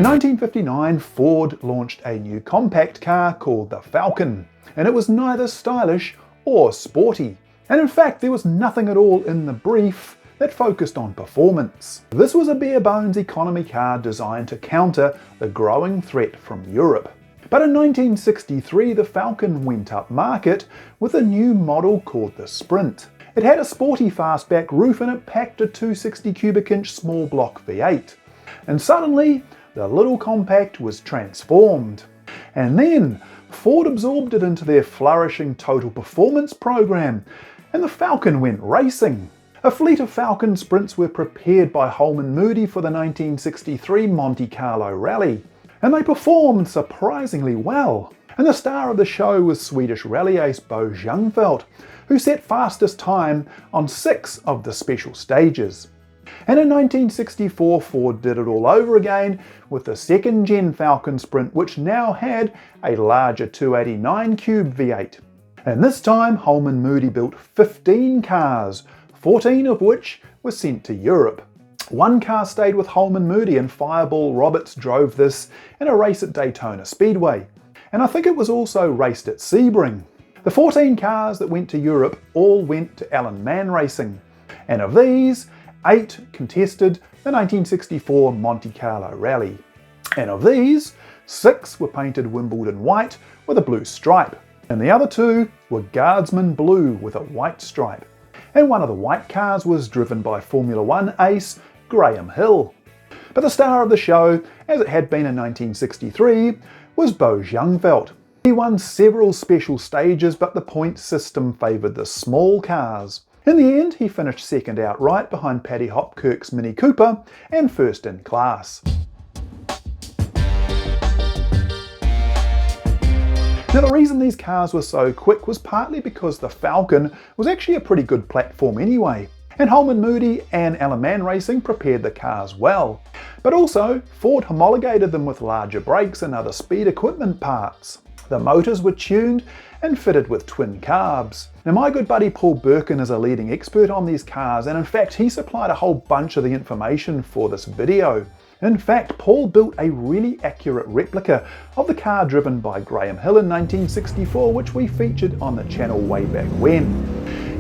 In 1959, Ford launched a new compact car called the Falcon, and it was neither stylish or sporty. And in fact, there was nothing at all in the brief that focused on performance. This was a bare-bones economy car designed to counter the growing threat from Europe. But in 1963, the Falcon went up market with a new model called the Sprint. It had a sporty fastback roof and it packed a 260 cubic inch small block V8. And suddenly, the little compact was transformed. And then, Ford absorbed it into their flourishing total performance program, and the Falcon went racing. A fleet of Falcon Sprints were prepared by Holman-Moody for the 1963 Monte Carlo Rally, and they performed surprisingly well. And the star of the show was Swedish rally ace Bo Jungfelt, who set fastest time on 6 of the special stages. And in 1964, Ford did it all over again with the second-gen Falcon Sprint, which now had a larger 289 cube V8. And this time, Holman-Moody built 15 cars, 14 of which were sent to Europe. One car stayed with Holman-Moody and Fireball Roberts drove this in a race at Daytona Speedway. And I think it was also raced at Sebring. The 14 cars that went to Europe all went to Alan Man Racing. And of these, 8 contested the 1964 Monte Carlo Rally. And of these, 6 were painted Wimbledon white with a blue stripe. And the other 2 were Guardsman blue with a white stripe. And one of the white cars was driven by Formula One ace Graham Hill. But the star of the show, as it had been in 1963, was Bo Jungfelt. He won several special stages, but the point system favoured the small cars. In the end, he finished second outright behind Paddy Hopkirk's Mini Cooper and first in class. Now, the reason these cars were so quick was partly because the Falcon was actually a pretty good platform anyway, and Holman-Moody and Alan Man Racing prepared the cars well. But also, Ford homologated them with larger brakes and other speed equipment parts. The motors were tuned and fitted with twin carbs. Now, my good buddy Paul Birkin is a leading expert on these cars, and in fact he supplied a whole bunch of the information for this video. In fact, Paul built a really accurate replica of the car driven by Graham Hill in 1964, which we featured on the channel way back when.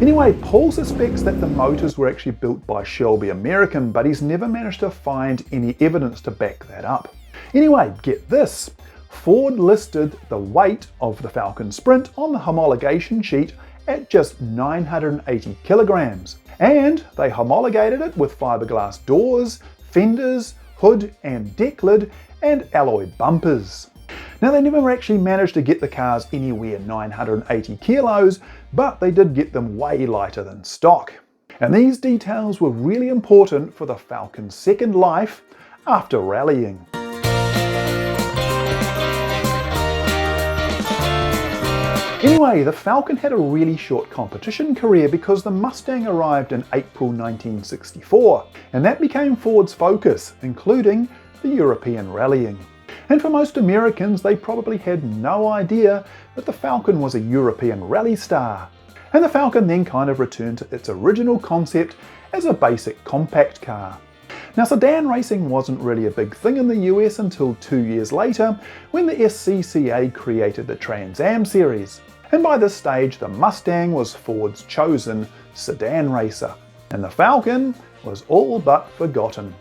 Anyway, Paul suspects that the motors were actually built by Shelby American, but he's never managed to find any evidence to back that up. Anyway, get this. Ford listed the weight of the Falcon Sprint on the homologation sheet at just 980 kilograms, and they homologated it with fiberglass doors, fenders, hood and deck lid, and alloy bumpers. Now, they never actually managed to get the cars anywhere 980 kilos, but they did get them way lighter than stock. And these details were really important for the Falcon's second life after rallying. Anyway, the Falcon had a really short competition career because the Mustang arrived in April 1964, and that became Ford's focus, including the European rallying. And for most Americans, they probably had no idea that the Falcon was a European rally star. And the Falcon then kind of returned to its original concept as a basic compact car. Now, sedan racing wasn't really a big thing in the US until 2 years later, when the SCCA created the Trans Am series. And by this stage, the Mustang was Ford's chosen sedan racer, and the Falcon was all but forgotten.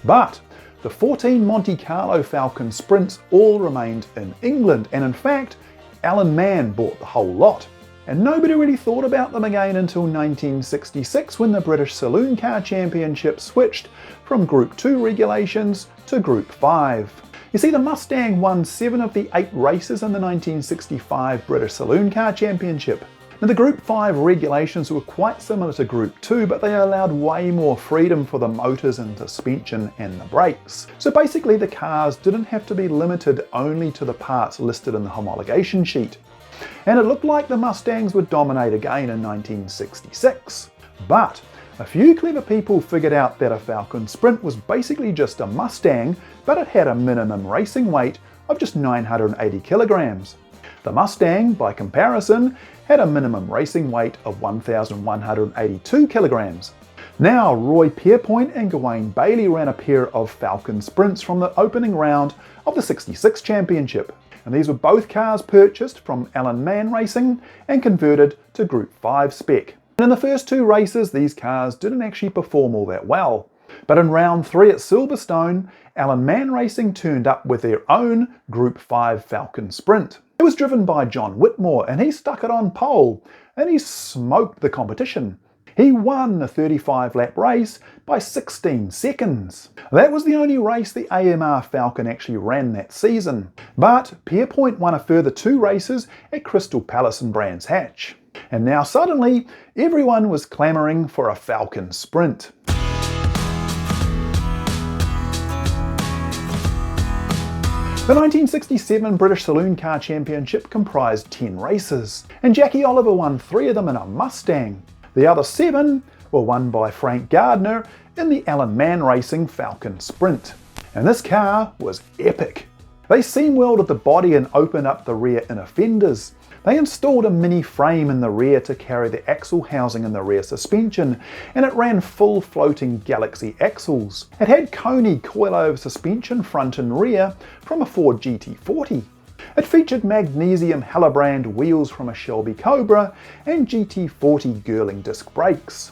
But the 14 Monte Carlo Falcon Sprints all remained in England, and in fact, Alan Man bought the whole lot. And nobody really thought about them again until 1966, when the British Saloon Car Championship switched from Group 2 regulations to Group 5. You see, the Mustang won 7 of the 8 races in the 1965 British Saloon Car Championship. Now, the Group 5 regulations were quite similar to Group 2, but they allowed way more freedom for the motors and suspension and the brakes. So basically, the cars didn't have to be limited only to the parts listed in the homologation sheet. And it looked like the Mustangs would dominate again in 1966. But a few clever people figured out that a Falcon Sprint was basically just a Mustang, but it had a minimum racing weight of just 980 kilograms. The Mustang, by comparison, had a minimum racing weight of 1,182 kilograms. Now, Roy Pierpoint and Gawain Bailey ran a pair of Falcon Sprints from the opening round of the '66 championship. And these were both cars purchased from Alan Man Racing and converted to Group 5 spec. And in the first two races, these cars didn't actually perform all that well. But in round 3 at Silverstone, Alan Man Racing turned up with their own Group 5 Falcon Sprint. It was driven by John Whitmore, and he stuck it on pole, and he smoked the competition. He won the 35-lap race by 16 seconds. That was the only race the AMR Falcon actually ran that season. But Pierpoint won a further 2 races at Crystal Palace and Brands Hatch. And now suddenly, everyone was clamouring for a Falcon Sprint. The 1967 British Saloon Car Championship comprised 10 races, and Jackie Oliver won 3 of them in a Mustang. The other 7 were won by Frank Gardner in the Alan Man Racing Falcon Sprint. And this car was epic. They seam welded the body and opened up the rear inner fenders. They installed a mini frame in the rear to carry the axle housing in the rear suspension, and it ran full floating Galaxy axles. It had Coney coilover suspension front and rear from a Ford GT40. It featured magnesium Hallebrand wheels from a Shelby Cobra and GT40 Girling disc brakes.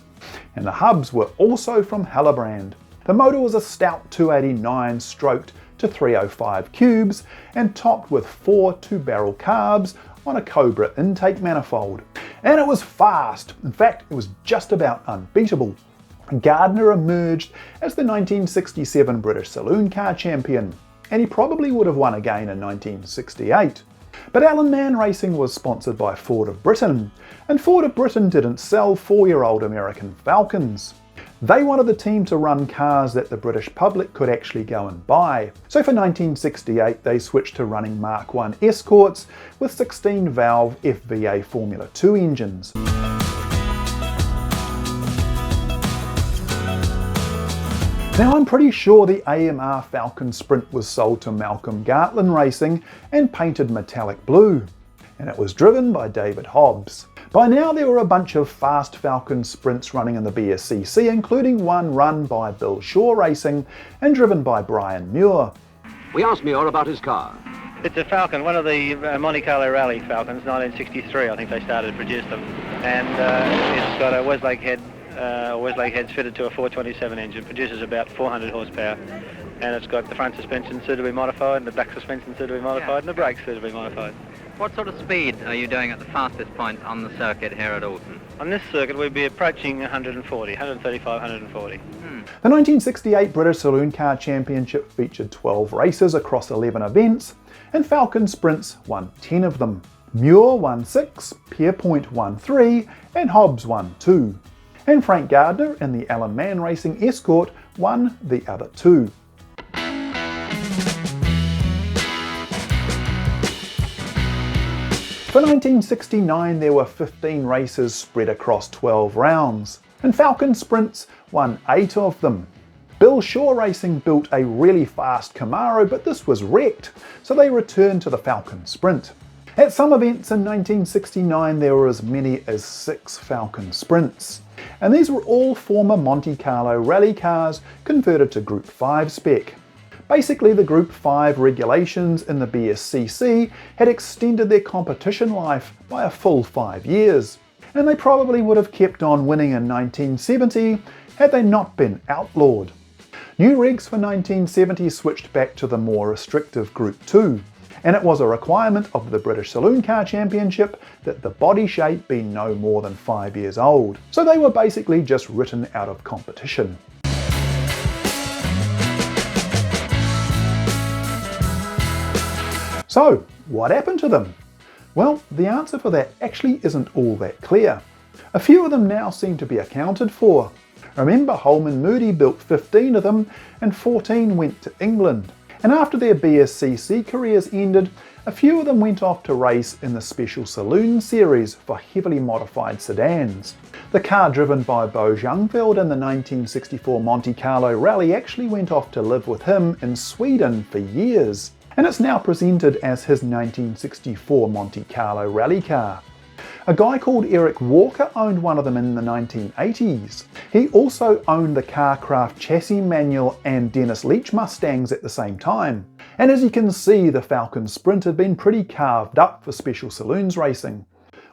And the hubs were also from Hallebrand. The motor was a stout 289 stroked to 305 cubes and topped with 4 2-barrel carbs on a Cobra intake manifold. And it was fast. In fact, it was just about unbeatable. Gardner emerged as the 1967 British Saloon Car Champion, and he probably would have won again in 1968. But Alan Man Racing was sponsored by Ford of Britain, and Ford of Britain didn't sell 4-year-old American Falcons. They wanted the team to run cars that the British public could actually go and buy. So for 1968 they switched to running Mark I Escorts with 16-valve FVA Formula 2 engines. Now I'm pretty sure the AMR Falcon Sprint was sold to Malcolm Gartland Racing and painted metallic blue, and it was driven by David Hobbs. By now there were a bunch of fast Falcon Sprints running in the BSCC, including one run by Bill Shaw Racing and driven by Brian Muir. We asked Muir about his car. It's a Falcon, one of the Monte Carlo Rally Falcons, 1963 I think they started to produce them. And it's got a Westlake head. Westlake head's fitted to a 427 engine, produces about 400 horsepower, and it's got the front suspension suitably modified, and the back suspension suitably modified, and the brakes suitably modified. What sort of speed are you doing at the fastest point on the circuit here at Alton? On this circuit we'd be approaching 135, 140. The 1968 British Saloon Car Championship featured 12 races across 11 events, and Falcon Sprints won 10 of them. Muir won 6, Pierpoint won 3, and Hobbs won 2. And Frank Gardner in the Alan Man Racing Escort won the other 2. For 1969 there were 15 races spread across 12 rounds, and Falcon Sprints won 8 of them. Bill Shaw Racing built a really fast Camaro, but this was wrecked, so they returned to the Falcon Sprint. At some events in 1969 there were as many as 6 Falcon Sprints, and these were all former Monte Carlo Rally cars converted to Group 5 spec. Basically the Group 5 regulations in the BSCC had extended their competition life by a full 5 years, and they probably would have kept on winning in 1970 had they not been outlawed. New regs for 1970 switched back to the more restrictive Group 2, and it was a requirement of the British Saloon Car Championship that the body shape be no more than 5 years old, so they were basically just written out of competition. So, what happened to them? Well, the answer for that actually isn't all that clear. A few of them now seem to be accounted for. Remember, Holman-Moody built 15 of them and 14 went to England. And after their BSCC careers ended, a few of them went off to race in the Special Saloon series for heavily modified sedans. The car driven by Bo Jungfeld in the 1964 Monte Carlo Rally actually went off to live with him in Sweden for years, and it's now presented as his 1964 Monte Carlo Rally car. A guy called Eric Walker owned one of them in the 1980s. He also owned the Carcraft Chassis Manual and Dennis Leach Mustangs at the same time. And as you can see, the Falcon Sprint had been pretty carved up for special saloons racing.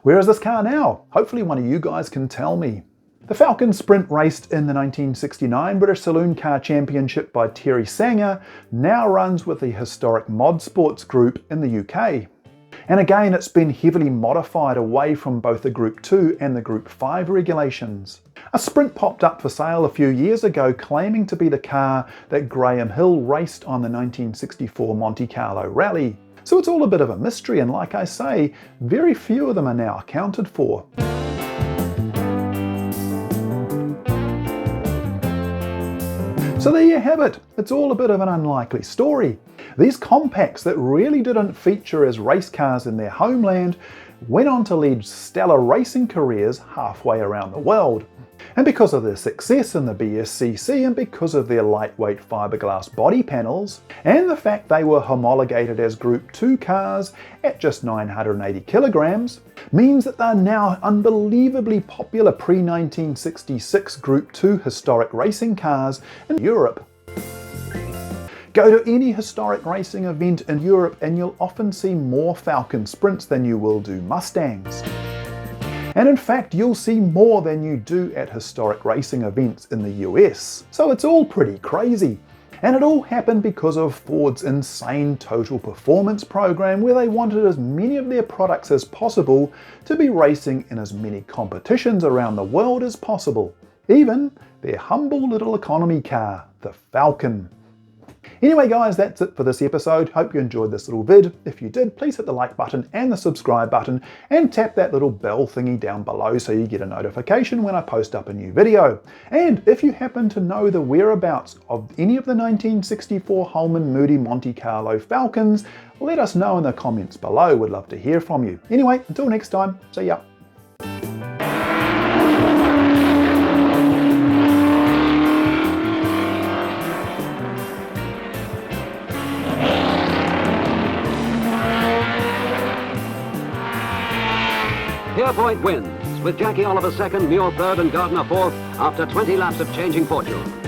Where is this car now? Hopefully one of you guys can tell me. The Falcon Sprint, raced in the 1969 British Saloon Car Championship by Terry Sanger, now runs with the historic Mod Sports Group in the UK. And again, it's been heavily modified away from both the Group 2 and the Group 5 regulations. A Sprint popped up for sale a few years ago claiming to be the car that Graham Hill raced on the 1964 Monte Carlo Rally. So it's all a bit of a mystery, and like I say, very few of them are now accounted for. So there you have it. It's all a bit of an unlikely story. These compacts that really didn't feature as race cars in their homeland went on to lead stellar racing careers halfway around the world. And because of their success in the BSCC and because of their lightweight fiberglass body panels and the fact they were homologated as Group 2 cars at just 980 kilograms, means that they're now unbelievably popular pre-1966 Group 2 historic racing cars in Europe. Go to any historic racing event in Europe and you'll often see more Falcon Sprints than you will do Mustangs. And in fact, you'll see more than you do at historic racing events in the US. So it's all pretty crazy. And it all happened because of Ford's insane total performance program, where they wanted as many of their products as possible to be racing in as many competitions around the world as possible. Even their humble little economy car, the Falcon. Anyway guys, that's it for this episode. Hope you enjoyed this little vid. If you did, please hit the like button and the subscribe button and tap that little bell thingy down below so you get a notification when I post up a new video. And if you happen to know the whereabouts of any of the 1964 Holman-Moody Monte Carlo Falcons, let us know in the comments below. We'd love to hear from you. Anyway, until next time, see ya. Pierpoint wins, with Jackie Oliver second, Muir third and Gardner fourth after 20 laps of changing fortune.